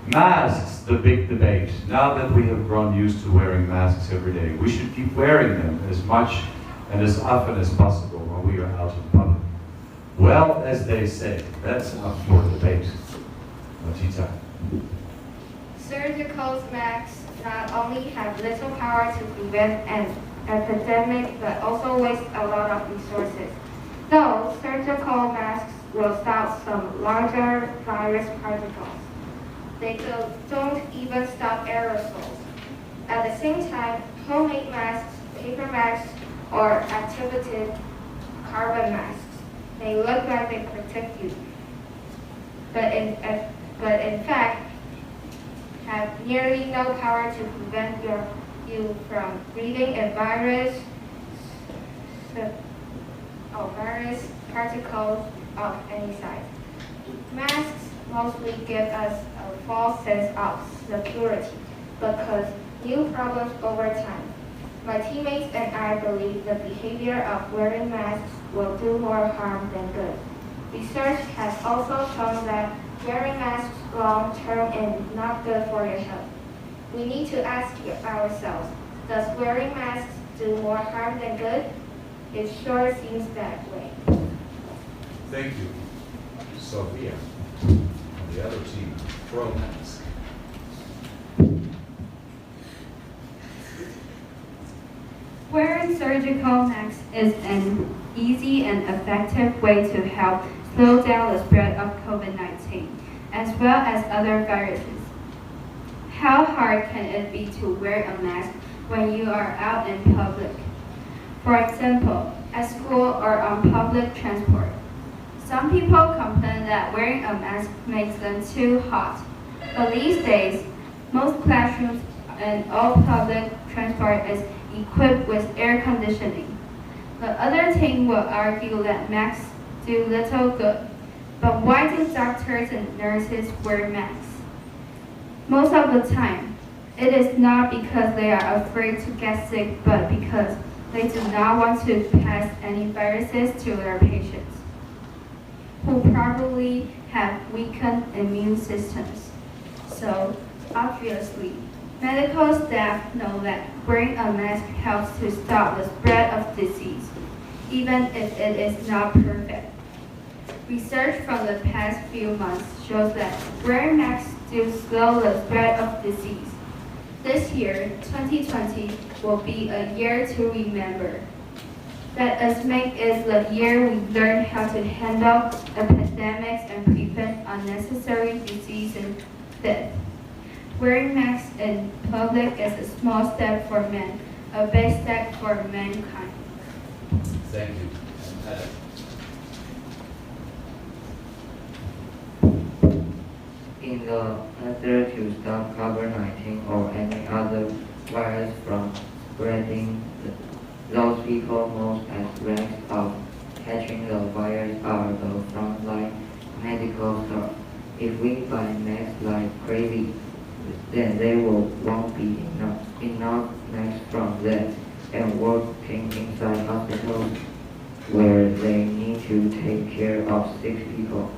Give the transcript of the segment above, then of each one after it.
Masks, the big debate. Now that we have grown used to wearing masks every day, we should keep wearing them as much and as often as possible when we are out in public. Well, as they say, that's up for debate. Matita. Surgical masks not only have little power to prevent an epidemic, but also waste a lot of resources. Though surgical masks will stop some larger virus particles, they don't even stop aerosols. At the same time, homemade masks, paper masks, or activated carbon masks may look like they protect you, but in fact have nearly no power to prevent you from breathing a virus particles of any size. Masks mostly give us a false sense of security, but cause new problems over time. My teammates and I believe the behavior of wearing masks will do more harm than good. Research has also shown that wearing masks long-term is not good for your health. We need to ask ourselves, does wearing masks do more harm than good? It sure seems that way. Thank you. Sophia, on the other team, pro-mask. Wearing surgical masks is an easy and effective way to help slow down the spread of COVID-19, as well as other viruses. How hard can it be to wear a mask when you are out in public? For example, at school or on public transport. Some people complain that wearing a mask makes them too hot. But these days, most classrooms and all public transport is equipped with air conditioning. The other team will argue that masks do little good. But why do doctors and nurses wear masks? Most of the time, it is not because they are afraid to get sick, but because they do not want to pass any viruses to their patients, who probably have weakened immune systems. So, obviously, medical staff know that wearing a mask helps to stop the spread of disease, even if it is not perfect. Research from the past few months shows that wearing masks do slow the spread of disease. This year, 2020, will be a year to remember. Let us make it the year we learn how to handle epidemics and prevent unnecessary disease and death. Wearing masks in public is a small step for men, a big step for mankind. Thank you. In the effort to stop COVID-19 or any other virus from spreading, those people most at risk of catching the virus are the frontline medical staff. If we buy masks like crazy, then there won't be enough masks from them and working inside hospitals where they need to take care of sick people.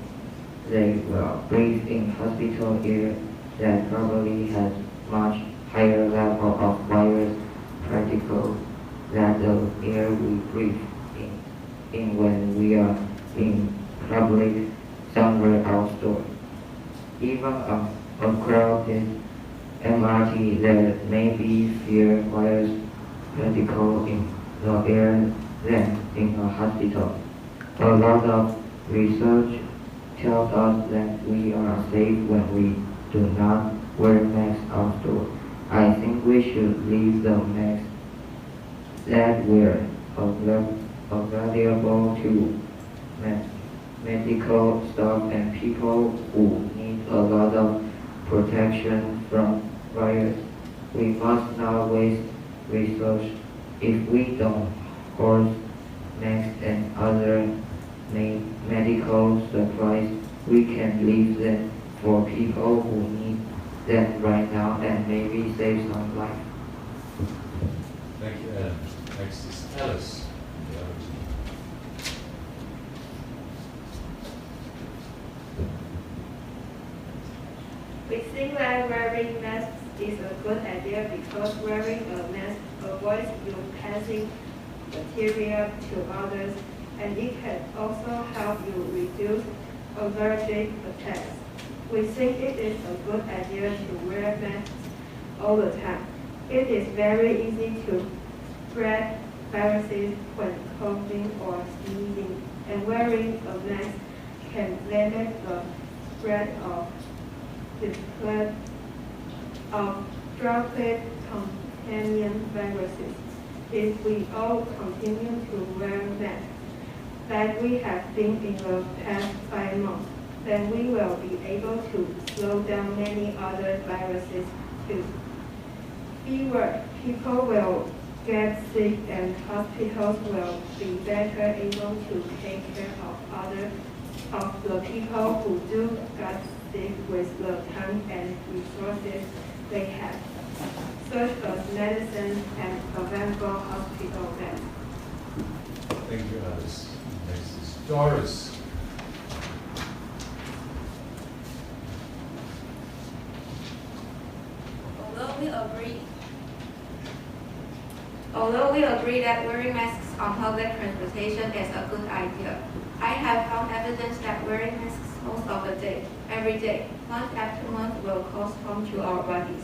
They will breathe in hospital air that probably has much higher level of virus particles than the air we breathe in when we are in public somewhere outdoors. Even a crowded MRT, there may be fewer virus particles in the air than in a hospital. A lot of research tells us that we are safe when we do not wear masks outdoors. I think we should leave the masks that were available to medical staff and people who need a lot of protection from virus. We must not waste resources. If we don't hoard masks and other medical supplies, we can leave them for people who need them right now and maybe save some life. Thank you, Adam. Next is Alice, the other team. We think that wearing masks is a good idea because wearing a mask avoids you passing material to others, and it can also help you reduce allergic attacks. We think it is a good idea to wear masks all the time. It is very easy to spread viruses when coughing or sneezing, and wearing a mask can limit the spread of droplet companion viruses. If we all continue to wear masks, like we have been in the past 5 months, then we will be able to slow down many other viruses too. Fewer people will get sick and hospitals will be better able to take care of the people who do get sick with the time and resources they have, such as medicine and available hospital beds. Thank you, Alice. Next is Doris. Although we agree that wearing masks on public transportation is a good idea, I have found evidence that wearing masks most of the day, every day, month after month, will cause harm to our bodies.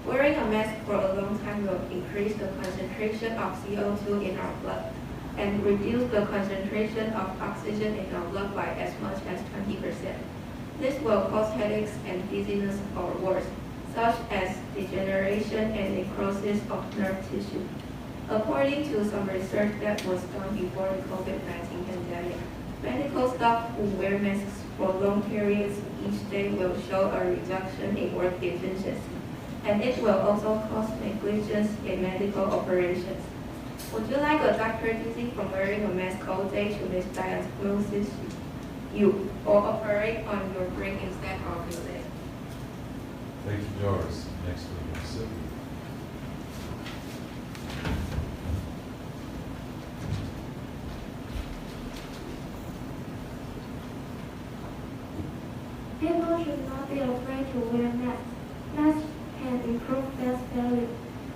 Wearing a mask for a long time will increase the concentration of CO2 in our blood and reduce the concentration of oxygen in our blood by as much as 20%. This will cause headaches and dizziness or worse, such as degeneration and necrosis of nerve tissue. According to some research that was done before the COVID-19 pandemic, medical staff who wear masks for long periods each day will show a reduction in work efficiency, and it will also cause negligence in medical operations. Would you like a doctor dizzy from wearing a mask all day to misdiagnose you or operate on your brain instead of your leg? Thank you, Doris. Next we have Sylvia. People should not be afraid to wear masks. Masks can improve face value.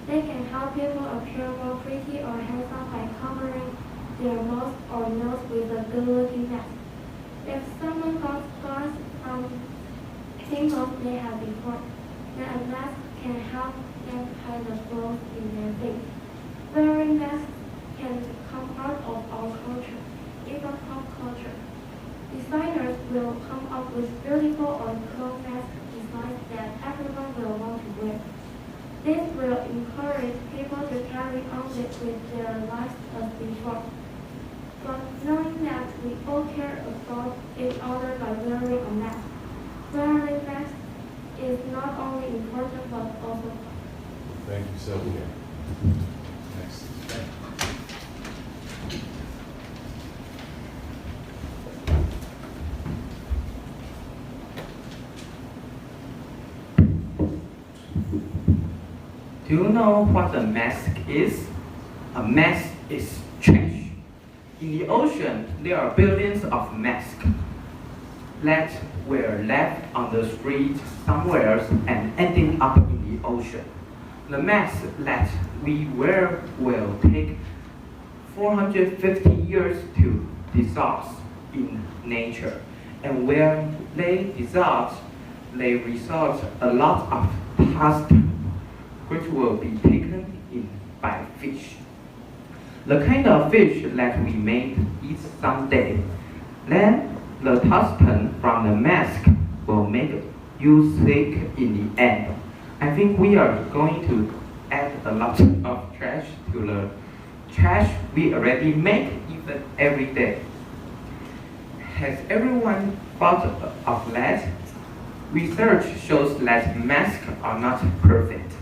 They can help people appear more pretty or handsome by covering their mouth or nose with a good-looking mask. If someone got scars from pimples they had before, then a mask can help them hide the flaws in their face. Wearing masks can become part of our culture, even pop culture. Designers will come up with beautiful or cool mask designs that everyone will want to wear. This will encourage people to carry on with their lives as before. But knowing that we all care about each other by wearing a mask, wearing masks is not only important but also fun. Thank you, Sylvia. Next is Ben. Do you know what a mask is? A mask is trash. In the ocean, there are billions of masks that were left on the street somewhere and ending up in the ocean. The masks that we wear will take 450 years to dissolve in nature. And when they dissolve, they result a lot of plastic which will be taken in by fish. The kind of fish that we may eat someday. Then the toxin from the mask will make you sick in the end. I think we are going to add a lot of trash to the trash we already make even every day. Has everyone thought of that? Research shows that masks are not perfect.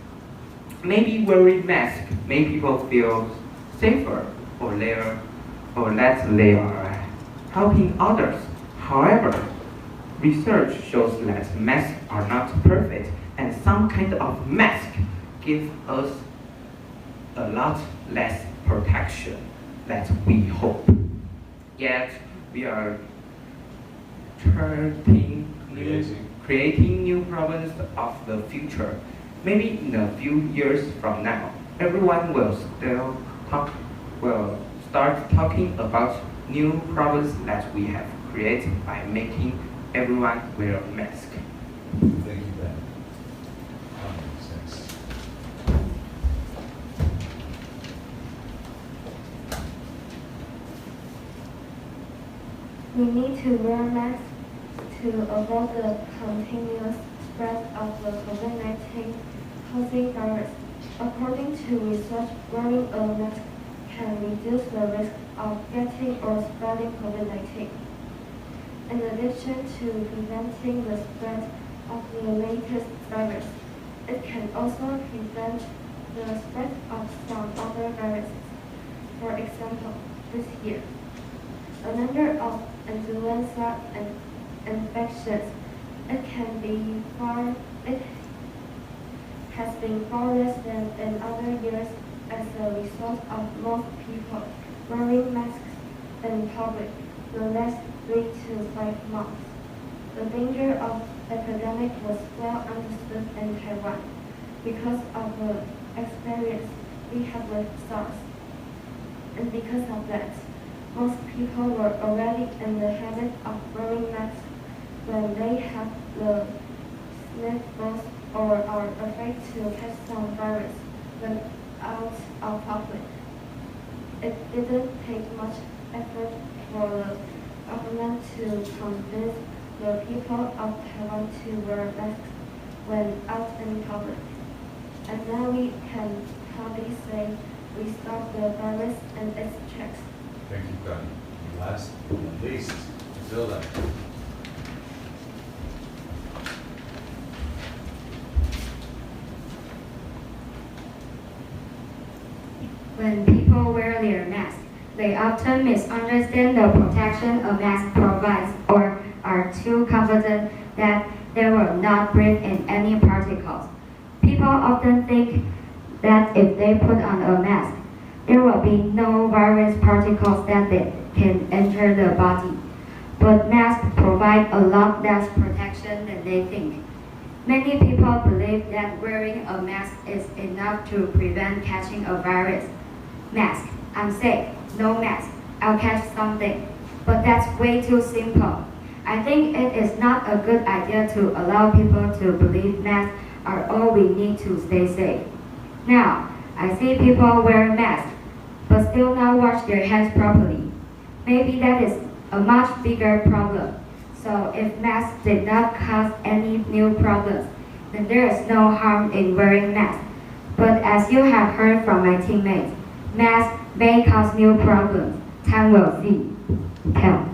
Maybe wearing masks make people feel safer or that they are helping others. However, research shows that masks are not perfect, and some kind of mask give us a lot less protection than we hope. Yet we are creating new problems of the future. Maybe in a few years from now, everyone will start talking about new problems that we have created by making everyone wear a mask. Thank you, Ben. Next. We need to wear masks to avoid the continuous spread of the COVID-19 causing virus. According to research, wearing a mask can reduce the risk of getting or spreading COVID-19. In addition to preventing the spread of the latest virus, it can also prevent the spread of some other viruses. For example, this year, a number of influenza infections, it has been far less than in other years as a result of most people wearing masks in public the last 3 to 5 months. The danger of epidemic was well understood in Taiwan because of the experience we have with SARS. And because of that, most people were already in the habit of wearing masks when they have the sniffles or are afraid to catch some virus when out of public. It didn't take much effort for the government to convince the people of Taiwan to wear masks when out in public. And now we can proudly say we stopped the virus in its tracks. Thank you, Connie. And last but not least, Zilda. When people wear their masks, they often misunderstand the protection a mask provides or are too confident that they will not breathe in any particles. People often think that if they put on a mask, there will be no virus particles that they can enter the body. But masks provide a lot less protection than they think. Many people believe that wearing a mask is enough to prevent catching a virus. Mask, I'm safe. No mask, I'll catch something. But that's way too simple. I think it is not a good idea to allow people to believe masks are all we need to stay safe. Now, I see people wear masks, but still not wash their hands properly. Maybe that is a much bigger problem. So if masks did not cause any new problems, then there is no harm in wearing masks. But as you have heard from my teammates, masks may cause new problems. Time will see. Tell.